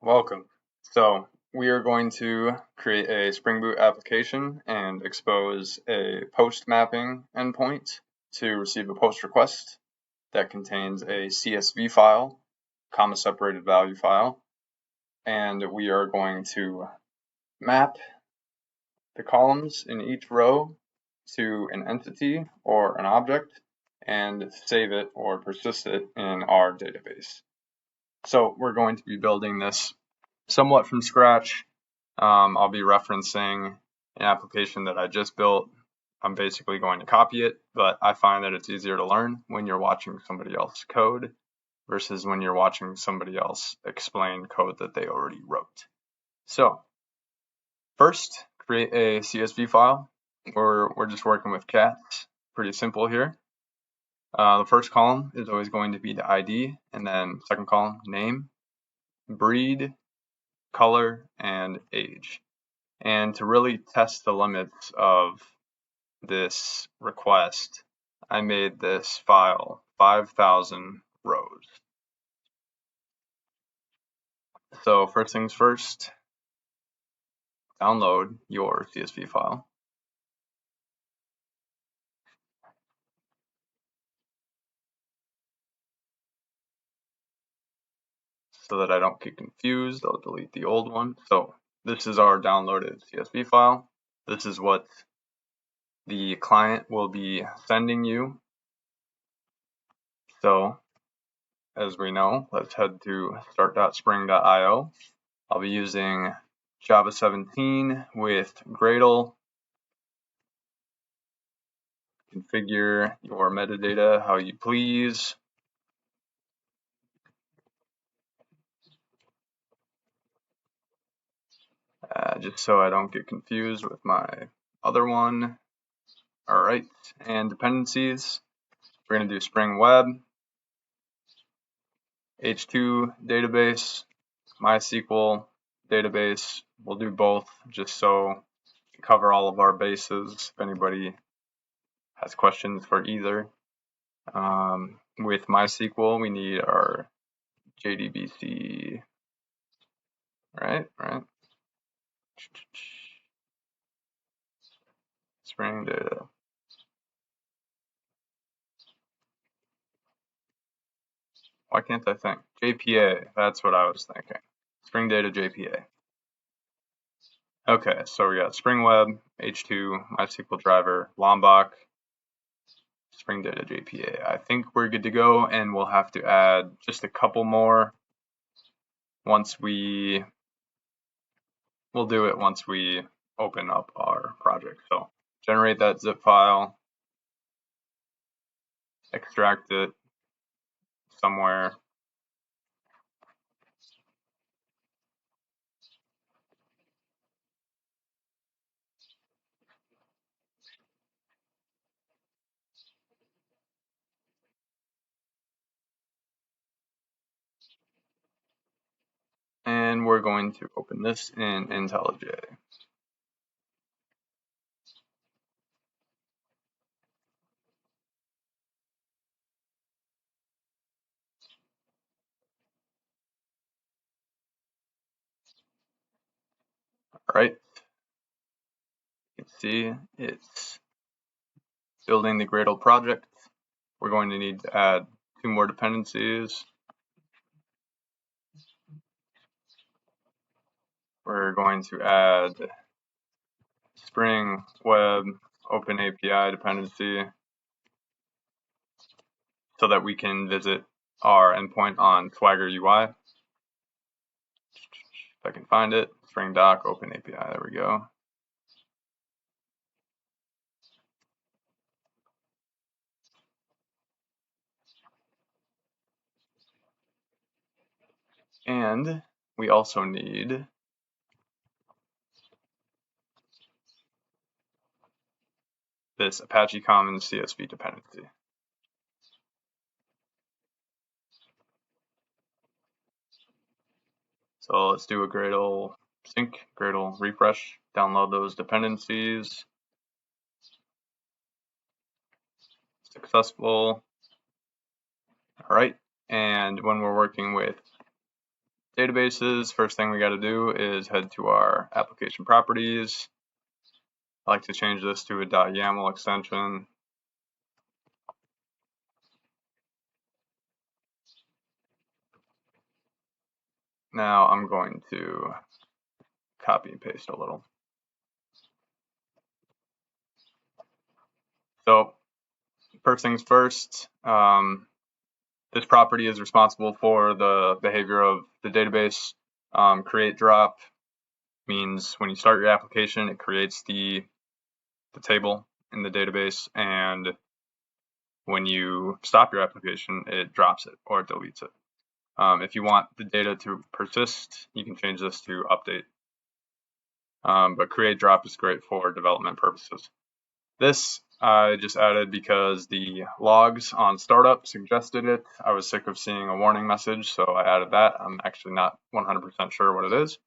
Welcome. So we are going to create a Spring Boot application and expose a post mapping endpoint to receive a post request that contains a CSV file, comma separated value file, and we are going to map the columns in each row to an entity or an object and save it or persist it in our database. So we're going to be building this somewhat from scratch. I'll be referencing an application that I just built. I'm basically going to copy it, but I find that it's easier to learn when you're watching somebody else code versus when you're watching somebody else explain code that they already wrote. So first, create a CSV file. We're just working with cats. Pretty simple here. The first column is always going to be the ID, and then second column, name, breed, color, and age. And to really test the limits of this request, I made this file 5,000 rows. So first things first, download your CSV file. So that I don't get confused, I'll delete the old one. So this is our downloaded CSV file. This is what the client will be sending you. So as we know, let's head to start.spring.io. I'll be using Java 17 with Gradle. Configure your metadata how you please. Just so I don't get confused with my other one. All right, and dependencies. We're going to do Spring Web, H2 database, MySQL database. We'll do both just so we cover all of our bases if anybody has questions for either. With MySQL, we need our JDBC, right? Spring data. Why can't I think? JPA, that's what I was thinking. Spring data JPA. Okay, so we got Spring Web, H2, MySQL driver, Lombok, Spring data JPA. I think we're good to go, and we'll have to add just a couple more once we'll do it once we open up our project. So generate that zip file, extract it somewhere. And we're going to open this in IntelliJ. All right, you can see it's building the Gradle project. We're going to need to add 2 more dependencies. We're going to add Spring Web Open API dependency so that we can visit our endpoint on Swagger UI. If I can find it, Spring Doc Open API, there we go. And we also need this Apache Commons CSV dependency. So let's do a Gradle sync, Gradle refresh, download those dependencies. Successful. All right, and when we're working with databases, first thing we got to do is head to our application properties. I like to change this to a .yaml extension. Now I'm going to copy and paste a little. So first things first, this property is responsible for the behavior of the database. Create drop means when you start your application, it creates the table in the database, and when you stop your application, it drops it or it deletes it. If you want the data to persist, you can change this to update. But create drop is great for development purposes. This I just added because the logs on startup suggested it. I was sick of seeing a warning message, so I added that. I'm actually not 100% sure what it is.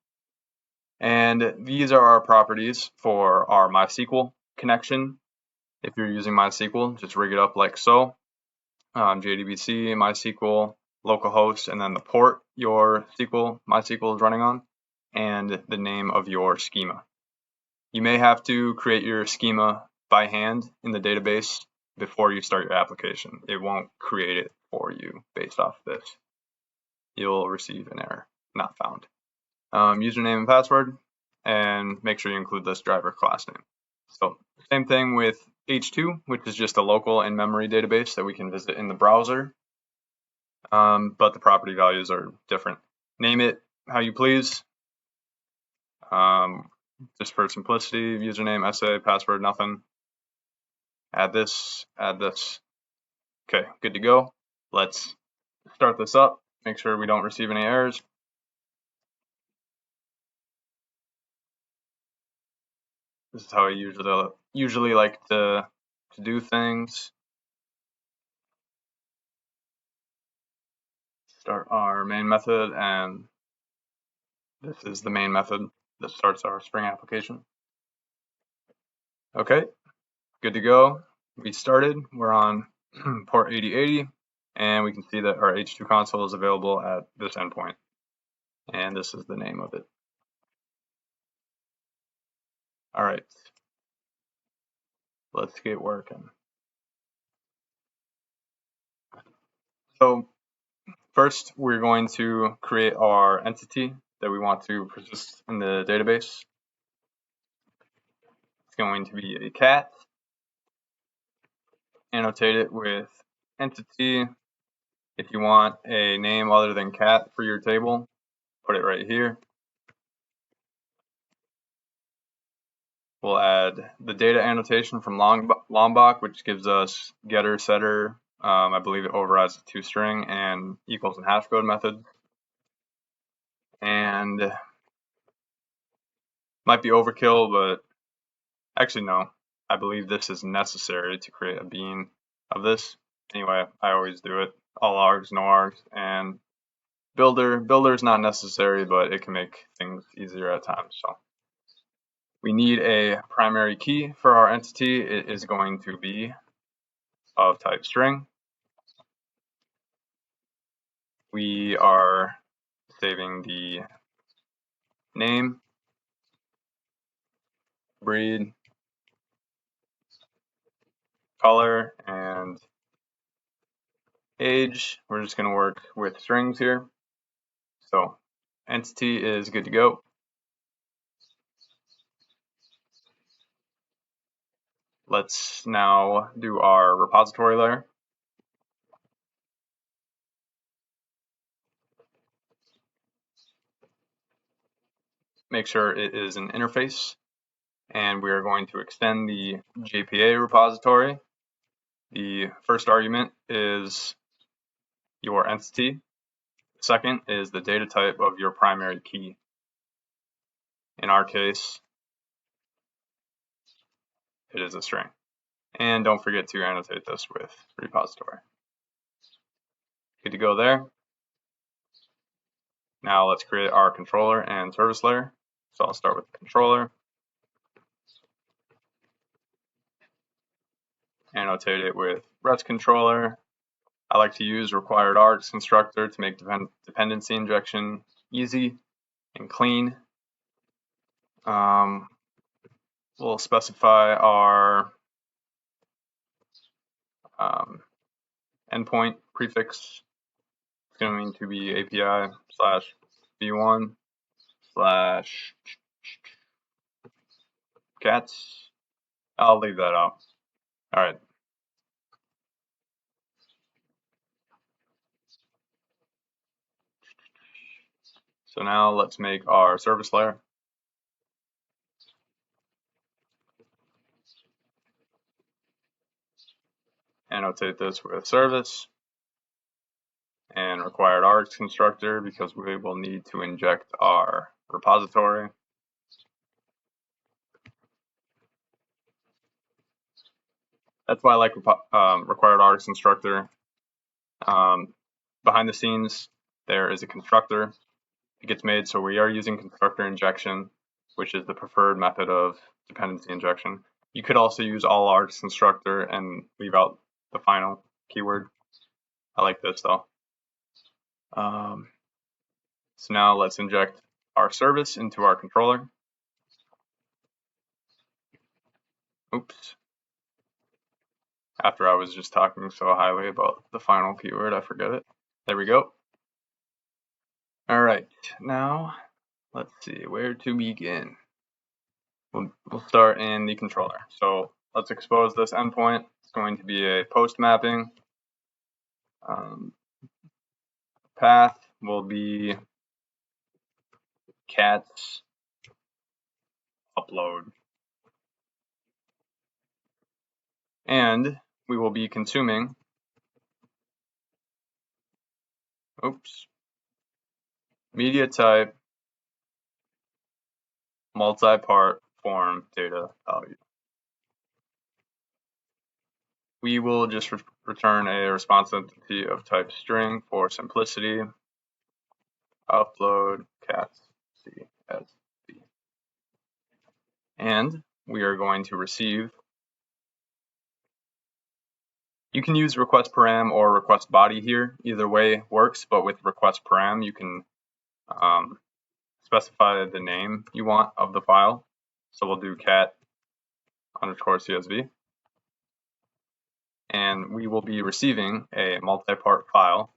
And these are our properties for our MySQL connection. If you're using MySQL, just rig it up like so. JDBC, MySQL, localhost, and then the port your MySQL is running on, and the name of your schema. You may have to create your schema by hand in the database before you start your application. It won't create it for you based off this. You'll receive an error, not found. Username and password, and make sure you include this driver class name. So same thing with H2, which is just a local in-memory database that we can visit in the browser, but the property values are different. Name it how you please. Just for simplicity, username, essay, password, nothing. Add this, add this. Okay, good to go. Let's start this up, make sure we don't receive any errors. This is how I usually like to do things. Start our main method, and this is the main method that starts our Spring application. Okay, good to go. We started, we're on port 8080, and we can see that our H2 console is available at this endpoint, and this is the name of it. All right, let's get working. So first, we're going to create our entity that we want to persist in the database. It's going to be a cat. Annotate it with entity. If you want a name other than cat for your table, put it right here. We'll add the data annotation from Lombok, which gives us getter, setter. I believe it overrides the toString and equals and hash code method. And might be overkill, but actually no. I believe this is necessary to create a bean of this. Anyway, I always do it. All args, no args, and builder is not necessary, but it can make things easier at times. So we need a primary key for our entity. It is going to be of type string. We are saving the name, breed, color, and age. We're just going to work with strings here. So entity is good to go. Let's now do our repository layer. Make sure it is an interface, and we are going to extend the JPA repository. The first argument is your entity. The second is the data type of your primary key. In our case, it is a string. And don't forget to annotate this with repository. Good to go there. Now let's create our controller and service layer. So I'll start with the controller. Annotate it with REST controller. I like to use required args constructor to make dependency injection easy and clean. We'll specify our endpoint prefix. It's going to be API / v1 / cats. I'll leave that out. All right. So now let's make our service layer. Annotate this with service and required args constructor because we will need to inject our repository. That's why I like required args constructor. Behind the scenes, there is a constructor. It gets made, so we are using constructor injection, which is the preferred method of dependency injection. You could also use all args constructor and leave out the final keyword. I like this though. So now let's inject our service into our controller. Oops. After I was just talking so highly about the final keyword, I forget it. There we go. All right, now let's see where to begin. We'll start in the controller. So let's expose this endpoint. It's going to be a post mapping. Path will be cats upload. And we will be consuming, media type multi-part form data value. We will just return a response entity of type string for simplicity. Upload cats CSV. And we are going to receive. You can use request param or request body here. Either way works, but with request param, you can specify the name you want of the file. So we'll do cat _ CSV. And we will be receiving a multi-part file.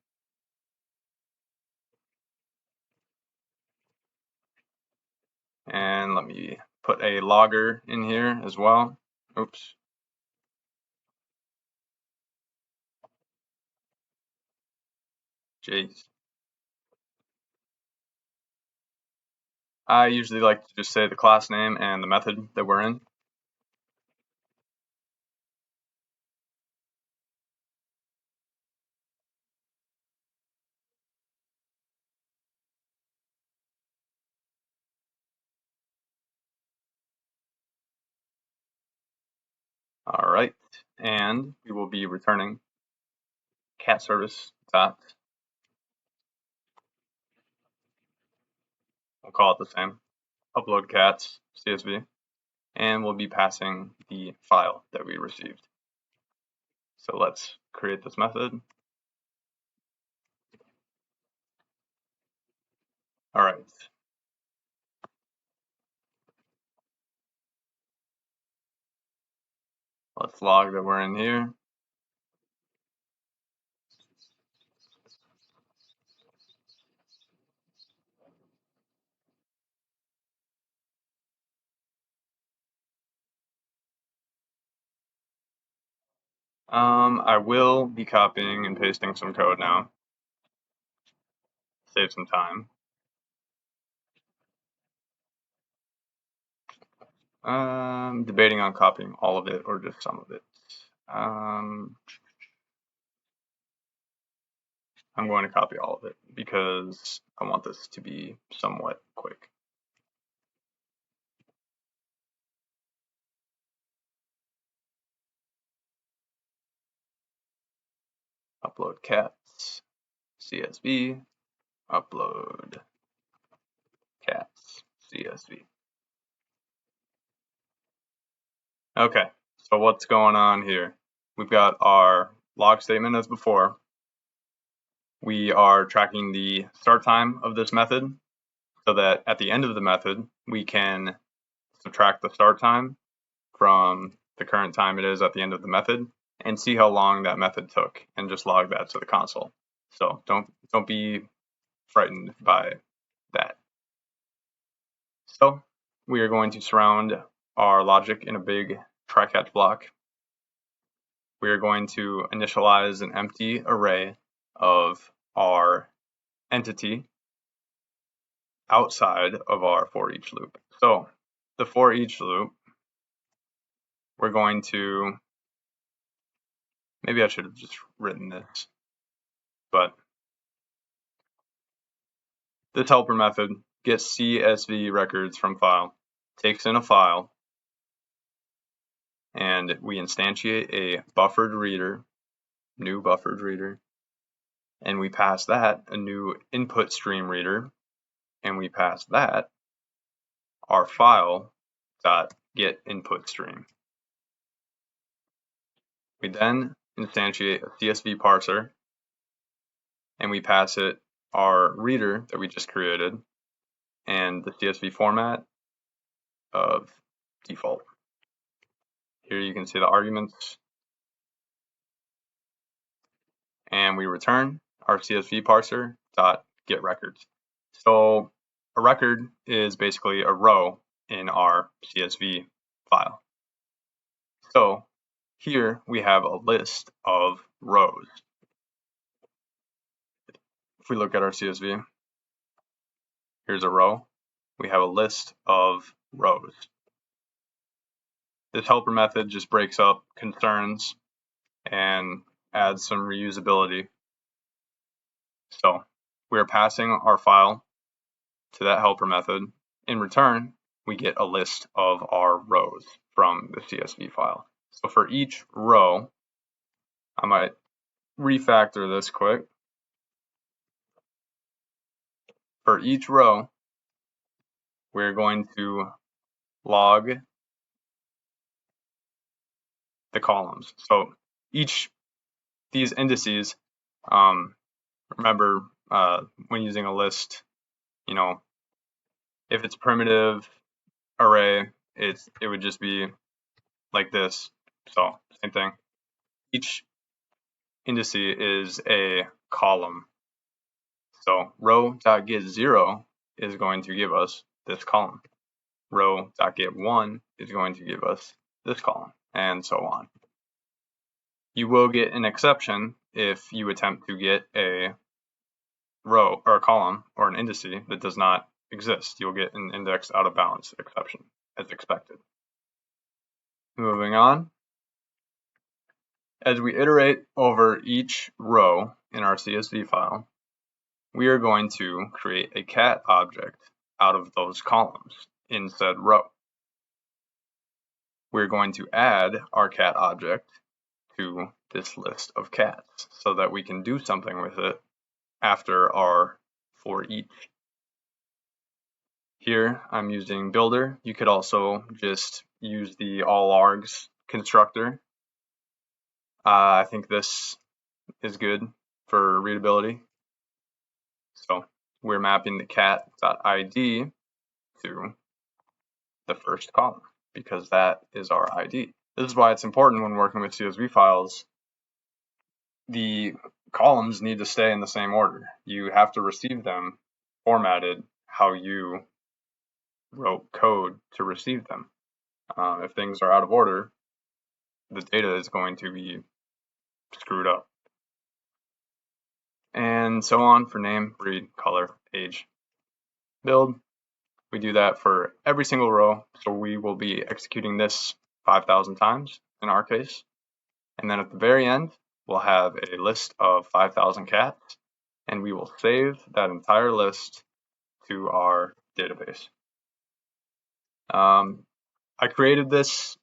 And let me put a logger in here as well. Oops. Jeez. I usually like to just say the class name and the method that we're in. All right, and we will be returning cat service dot. We'll call it the same. Upload cats CSV, and we'll be passing the file that we received. So let's create this method. All right. Let's log that we're in here. I will be copying and pasting some code now. Save some time. Debating on copying all of it or just some of it. I'm going to copy all of it because I want this to be somewhat quick. Upload cats CSV, upload cats CSV. Okay, so what's going on here? We've got our log statement as before. We are tracking the start time of this method so that at the end of the method, we can subtract the start time from the current time it is at the end of the method and see how long that method took and just log that to the console. So don't be frightened by that. So we are going to surround our logic in a big try-catch block. We are going to initialize an empty array of our entity outside of our for each loop. So the for each loop, we're going to, maybe I should have just written this, but this helper method gets CSV records from file, takes in a file, and we instantiate a buffered reader, new buffered reader, and we pass that a new input stream reader, and we pass that our file dot get input stream. We then instantiate a CSV parser, and we pass it our reader that we just created and the CSV format of default. Here you can see the arguments, and we return our CSV parser dot get records. So a record is basically a row in our CSV file. So here we have a list of rows. If we look at our CSV, here's a row. We have a list of rows. This helper method just breaks up concerns and adds some reusability. So we are passing our file to that helper method. In return, we get a list of our rows from the CSV file. So for each row, I might refactor this quick. For each row, we're going to log the columns. So these indices, remember when using a list, if it's primitive array, it would just be like this. So same thing. Each indice is a column. So row.get0 is going to give us this column. Row.get1 is going to give us this column, and so on. You will get an exception if you attempt to get a row or a column or an indice that does not exist. You'll get an index out of bounds exception as expected. Moving on. As we iterate over each row in our CSV file, we are going to create a cat object out of those columns in said row. We're going to add our cat object to this list of cats so that we can do something with it after our for each. Here I'm using builder. You could also just use the all args constructor. I think this is good for readability. So we're mapping the cat.id to the first column because that is our ID. This is why it's important when working with CSV files. The columns need to stay in the same order. You have to receive them formatted how you wrote code to receive them. If things are out of order, the data is going to be screwed up. And so on for name, breed, color, age, build. We do that for every single row. So we will be executing this 5,000 times in our case. And then at the very end, we'll have a list of 5,000 cats, and we will save that entire list to our database. I created this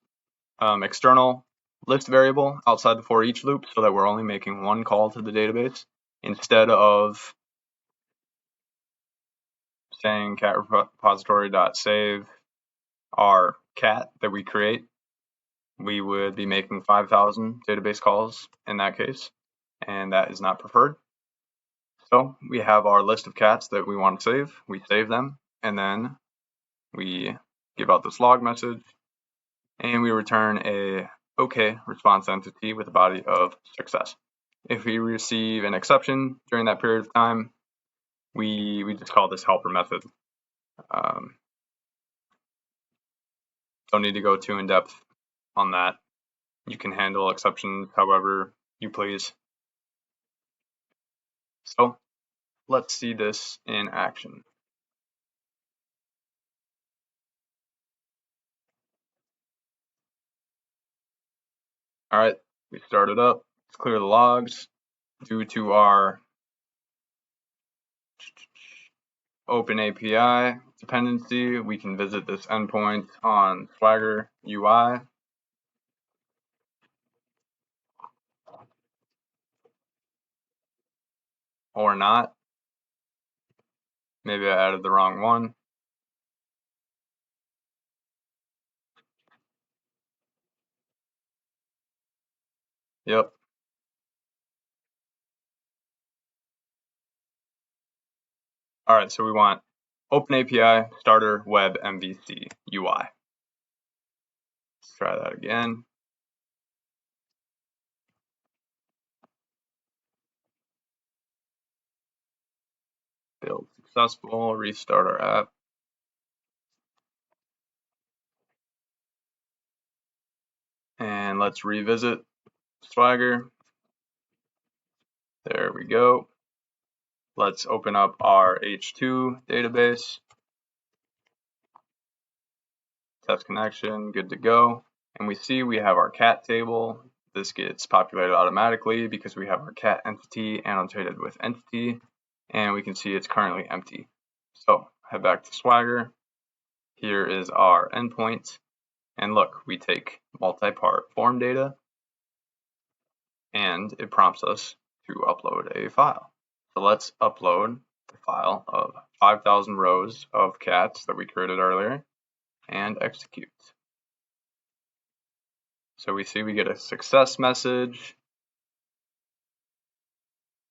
external list variable outside the for each loop so that we're only making one call to the database instead of saying cat repository.save our cat that we create. We would be making 5,000 database calls in that case, and that is not preferred. So we have our list of cats that we want to save. We save them, and then we give out this log message, and we return a OK response entity with a body of success. If we receive an exception during that period of time, we just call this helper method. Don't need to go too in depth on that. You can handle exceptions however you please. So let's see this in action. All right, we start it up. Let's clear the logs. Due to our Open API dependency, we can visit this endpoint on Swagger UI. Or not. Maybe I added the wrong one. Yep. All right, so we want OpenAPI starter web MVC UI. Let's try that again. Build successful, restart our app. And let's revisit Swagger. There we go. Let's open up our H2 database. Test connection, good to go. And we see we have our cat table. This gets populated automatically because we have our cat entity annotated with entity, and we can see it's currently empty. So head back to Swagger. Here is our endpoint, and look, we take multi-part form data, and it prompts us to upload a file. So let's upload the file of 5,000 rows of cats that we created earlier and execute. So we see we get a success message.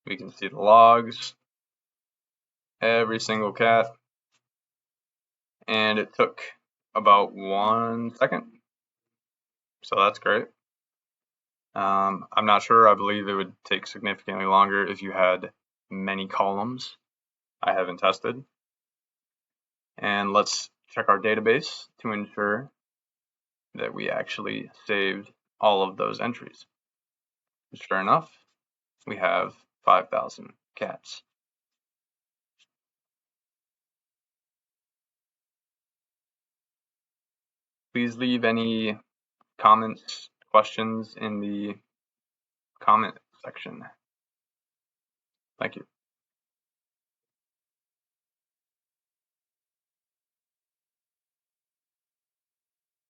We can see the logs, every single cat, and it took about 1 second. So that's great. I'm not sure. I believe it would take significantly longer if you had many columns. I haven't tested. And let's check our database to ensure that we actually saved all of those entries. Sure enough, we have 5,000 cats. Please leave any comments, questions in the comment section. Thank you.